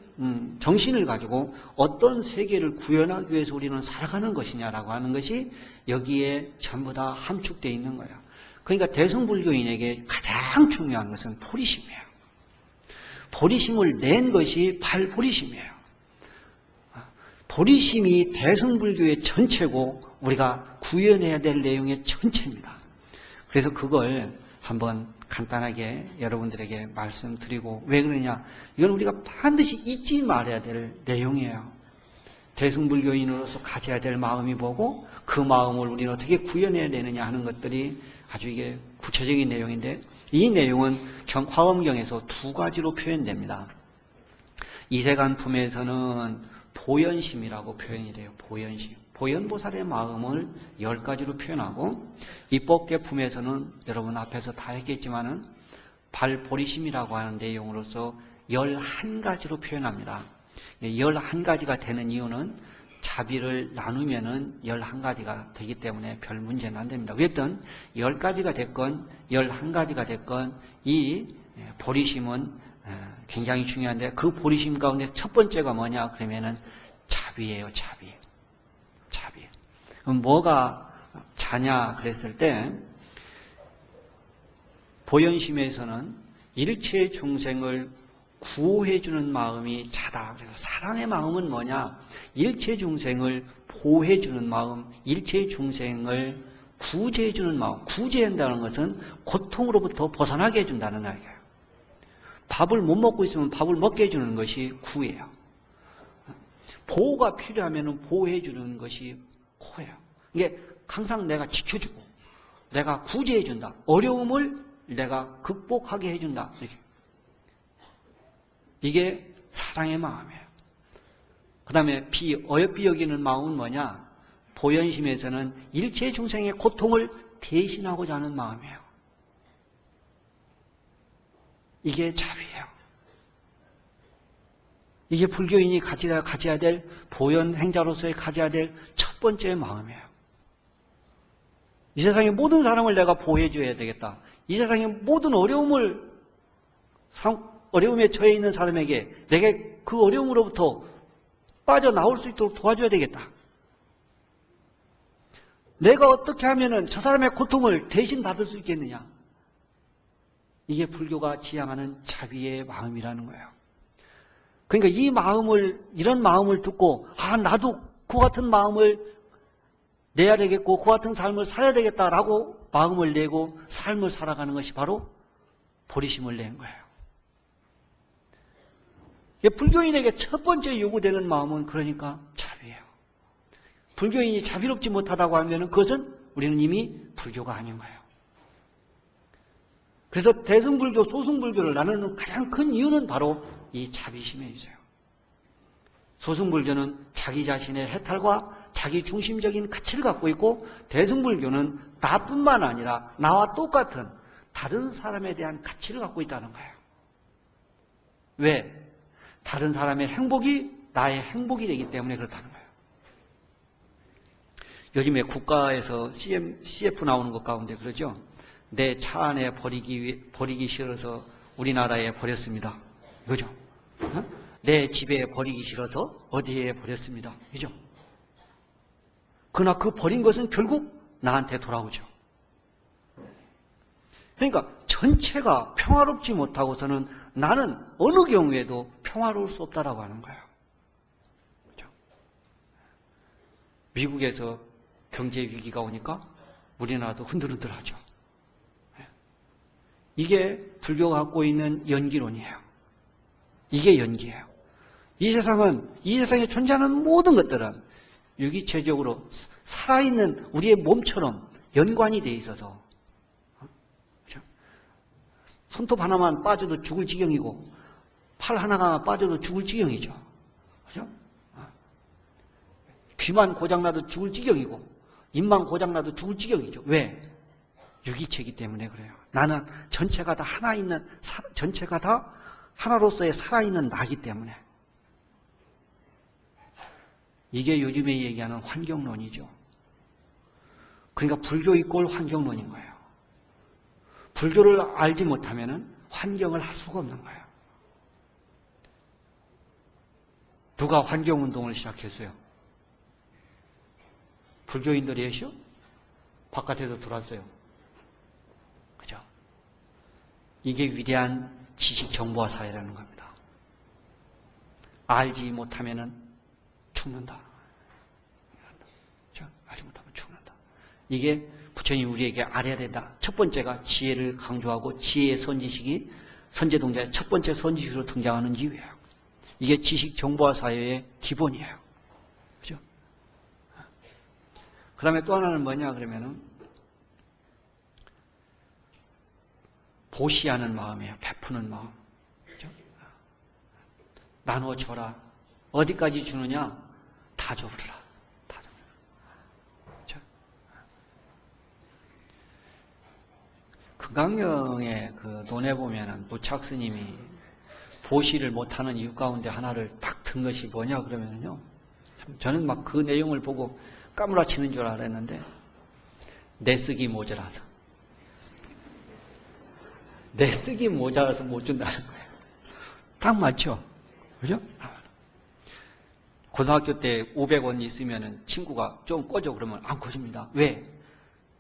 정신을 가지고 어떤 세계를 구현하기 위해서 우리는 살아가는 것이냐라고 하는 것이 여기에 전부 다 함축되어 있는 거예요. 그러니까 대승불교인에게 가장 중요한 것은 포리심이에요. 보리심을 낸 것이 발보리심이에요. 보리심이 대승불교의 전체고 우리가 구현해야 될 내용의 전체입니다. 그래서 그걸 한번 간단하게 여러분들에게 말씀드리고, 왜 그러냐, 이건 우리가 반드시 잊지 말아야 될 내용이에요. 대승불교인으로서 가져야 될 마음이 뭐고, 그 마음을 우리는 어떻게 구현해야 되느냐 하는 것들이 아주 이게 구체적인 내용인데, 이 내용은 화엄경에서 두 가지로 표현됩니다. 이세간품에서는 보현심이라고 표현이 돼요. 보현심. 보현보살의 마음을 10가지로 표현하고, 입법계품에서는 여러분 앞에서 다 했겠지만은 발보리심이라고 하는 내용으로서 11가지로 표현합니다. 11가지가 되는 이유는 자비를 나누면은 11가지가 되기 때문에 별 문제는 안 됩니다. 어쨌든 10가지가 됐건 11가지가 됐건 이 보리심은 굉장히 중요한데, 그 보리심 가운데 첫 번째가 뭐냐 그러면은 자비예요. 자비. 그럼 뭐가 자냐 그랬을 때, 보현심에서는 일체 중생을 구호해주는 마음이 자다. 그래서 사랑의 마음은 뭐냐? 일체 중생을 보호해주는 마음, 일체 중생을 구제해주는 마음. 구제한다는 것은 고통으로부터 벗어나게 해준다는 이야기예요. 밥을 못 먹고 있으면 밥을 먹게 해주는 것이 구예요. 보호가 필요하면 보호해주는 것이 호예요. 이게 항상 내가 지켜주고 내가 구제해준다. 어려움을 내가 극복하게 해준다. 이게 사랑의 마음이에요. 그 다음에 어여삐 여기는 마음은 뭐냐? 보현심에서는 일체 중생의 고통을 대신하고자 하는 마음이에요. 이게 자비예요. 이게 불교인이 가져야 될, 보현 행자로서의 가져야 될 첫 번째 마음이에요. 이 세상의 모든 사람을 내가 보호해줘야 되겠다. 이 세상의 모든 어려움에 처해 있는 사람에게 내가 그 어려움으로부터 빠져나올 수 있도록 도와줘야 되겠다. 내가 어떻게 하면은 저 사람의 고통을 대신 받을 수 있겠느냐. 이게 불교가 지향하는 자비의 마음이라는 거예요. 그러니까 이런 마음을 듣고, 나도 그 같은 마음을 내야 되겠고, 그 같은 삶을 살아야 되겠다라고 마음을 내고 삶을 살아가는 것이 바로 보리심을 낸 거예요. 불교인에게 첫 번째 요구되는 마음은 그러니까 자비예요. 불교인이 자비롭지 못하다고 하면 그것은 우리는 이미 불교가 아닌 거예요. 그래서 대승불교, 소승불교를 나누는 가장 큰 이유는 바로 이 자비심에 있어요. 소승불교는 자기 자신의 해탈과 자기 중심적인 가치를 갖고 있고, 대승불교는 나뿐만 아니라 나와 똑같은 다른 사람에 대한 가치를 갖고 있다는 거예요. 왜? 다른 사람의 행복이 나의 행복이 되기 때문에 그렇다는 거예요. 요즘에 국가에서 CF 나오는 것 가운데 그러죠. 내 차 안에 버리기 싫어서 우리나라에 버렸습니다. 그죠? 내 집에 버리기 싫어서 어디에 버렸습니다. 그죠? 그러나 그 버린 것은 결국 나한테 돌아오죠. 그러니까 전체가 평화롭지 못하고서는 나는 어느 경우에도 평화로울 수 없다라고 하는 거예요. 그죠? 미국에서 경제 위기가 오니까 우리나라도 흔들흔들하죠. 이게 불교가 갖고 있는 연기론이에요. 이게 연기예요. 이 세상에 존재하는 모든 것들은 유기체적으로 살아있는 우리의 몸처럼 연관이 돼 있어서, 손톱 하나만 빠져도 죽을 지경이고 팔 하나가 빠져도 죽을 지경이죠. 그죠? 귀만 고장나도 죽을 지경이고 입만 고장나도 죽을 지경이죠. 왜? 유기체이기 때문에 그래요. 나는 전체가 다 하나로서의 살아있는 나기 때문에. 이게 요즘에 얘기하는 환경론이죠. 그러니까 불교 이꼴 환경론인 거예요. 불교를 알지 못하면 환경을 할 수가 없는 거예요. 누가 환경운동을 시작했어요? 불교인들이 했죠? 바깥에서 들어왔어요. 그죠? 이게 위대한 지식정보화 사회라는 겁니다. 알지 못하면은 죽는다. 알지 못하면 죽는다. 이게 부처님이 우리에게 알아야 된다. 첫 번째가 지혜를 강조하고 지혜의 선지식이 선제동자의 첫 번째 선지식으로 등장하는 이유예요. 이게 지식 정보화 사회의 기본이에요. 그죠? 그 다음에 또 하나는 뭐냐 그러면은 보시하는 마음이에요. 베푸는 마음. 그죠? 나눠 줘라. 어디까지 주느냐? 다 줘버려라. 다 줘버려라. 그죠? 금강경의 그 논에 보면은 무착 스님이 보시를 못하는 이유 가운데 하나를 딱 든 것이 뭐냐 그러면요. 저는 막 그 내용을 보고 까무라치는 줄 알았는데 내쓰기 모자라서. 내쓰기 모자라서 못 준다는 거예요. 딱 맞죠? 그죠? 고등학교 때 500원 있으면 친구가 좀 꺼줘 그러면 안 꺼줍니다. 왜?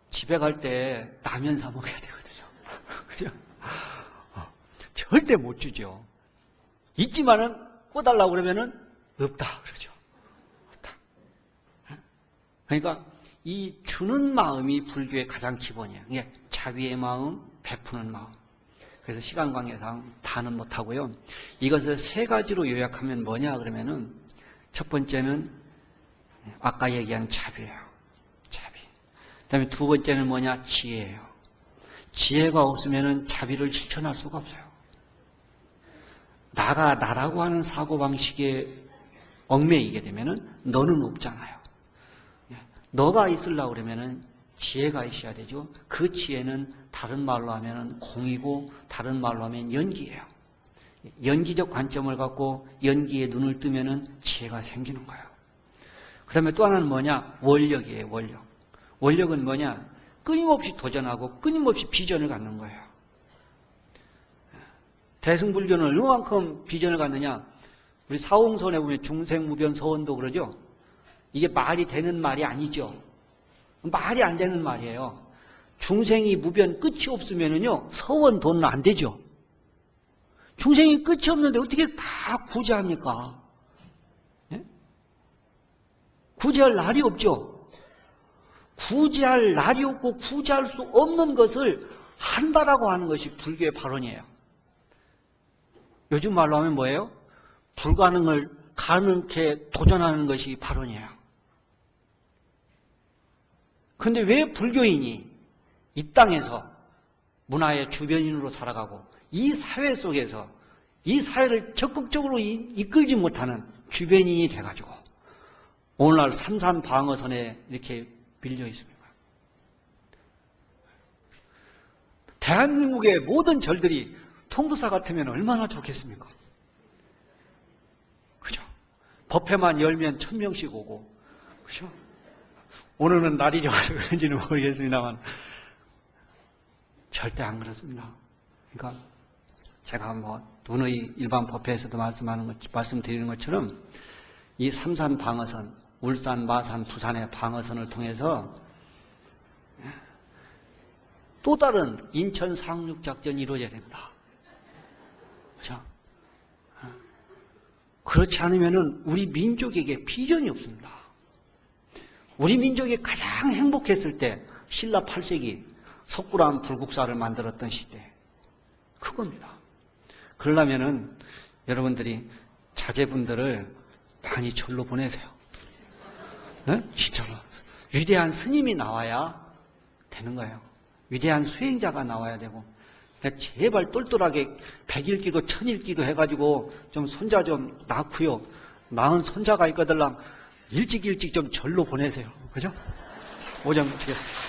집에 갈 때 라면 사 먹어야 되거든요. 그죠? 절대 못 주죠. 있지만은 꺼달라고 그러면은 없다. 그러죠. 없다. 그러니까 이 주는 마음이 불교의 가장 기본이에요. 이게 자비의 마음, 베푸는 마음. 그래서 시간 관계상 다는 못하고요. 이것을 세 가지로 요약하면 뭐냐 그러면은 첫 번째는 아까 얘기한 자비예요. 자비. 그 다음에 두 번째는 뭐냐? 지혜예요. 지혜가 없으면은 자비를 실천할 수가 없어요. 나가 나라고 하는 사고방식에 얽매이게 되면은 너는 없잖아요. 너가 있으려고 그러면은 지혜가 있어야 되죠. 그 지혜는 다른 말로 하면은 공이고 다른 말로 하면 연기예요. 연기적 관점을 갖고 연기에 눈을 뜨면은 지혜가 생기는 거예요. 그 다음에 또 하나는 뭐냐? 원력이에요. 원력. 원력은 뭐냐? 끊임없이 도전하고 끊임없이 비전을 갖는 거예요. 대승불교는 얼마만큼 비전을 갖느냐? 우리 사홍선에 보면 중생무변 서원도 그러죠? 이게 말이 되는 말이 아니죠. 말이 안 되는 말이에요. 중생이 무변 끝이 없으면은요, 서원 돈은 안 되죠. 중생이 끝이 없는데 어떻게 다 구제합니까? 예? 구제할 날이 없죠. 구제할 날이 없고 구제할 수 없는 것을 한다라고 하는 것이 불교의 발언이에요. 요즘 말로 하면 뭐예요? 불가능을 가능케 도전하는 것이 발언이에요. 그런데 왜 불교인이 이 땅에서 문화의 주변인으로 살아가고 이 사회 속에서 이 사회를 적극적으로 이끌지 못하는 주변인이 돼가지고 오늘날 삼산방어선에 이렇게 밀려 있습니다. 대한민국의 모든 절들이 통부사 같으면 얼마나 좋겠습니까? 그죠? 법회만 열면 1000명씩 오고, 그죠? 오늘은 날이 좋아서 그런지는 모르겠습니다만, 절대 안 그렇습니다. 그러니까, 제가 눈의 일반 법회에서도 말씀드리는 것처럼, 이 삼산 방어선, 울산, 마산, 부산의 방어선을 통해서 또 다른 인천 상륙작전이 이루어져야 됩니다. 그렇죠? 그렇지 않으면 우리 민족에게 비전이 없습니다. 우리 민족이 가장 행복했을 때 신라 8세기 석굴암 불국사를 만들었던 시대 그겁니다. 그러려면은 여러분들이 자제분들을 많이 절로 보내세요. 네? 진짜로 위대한 스님이 나와야 되는 거예요. 위대한 수행자가 나와야 되고 제발 똘똘하게 100일기도 1000일기도 해가지고 좀 손자 좀 낳고요. 낳은 손자가 있거들랑 일찍 좀 절로 보내세요. 그죠? 5점 드리겠습니다.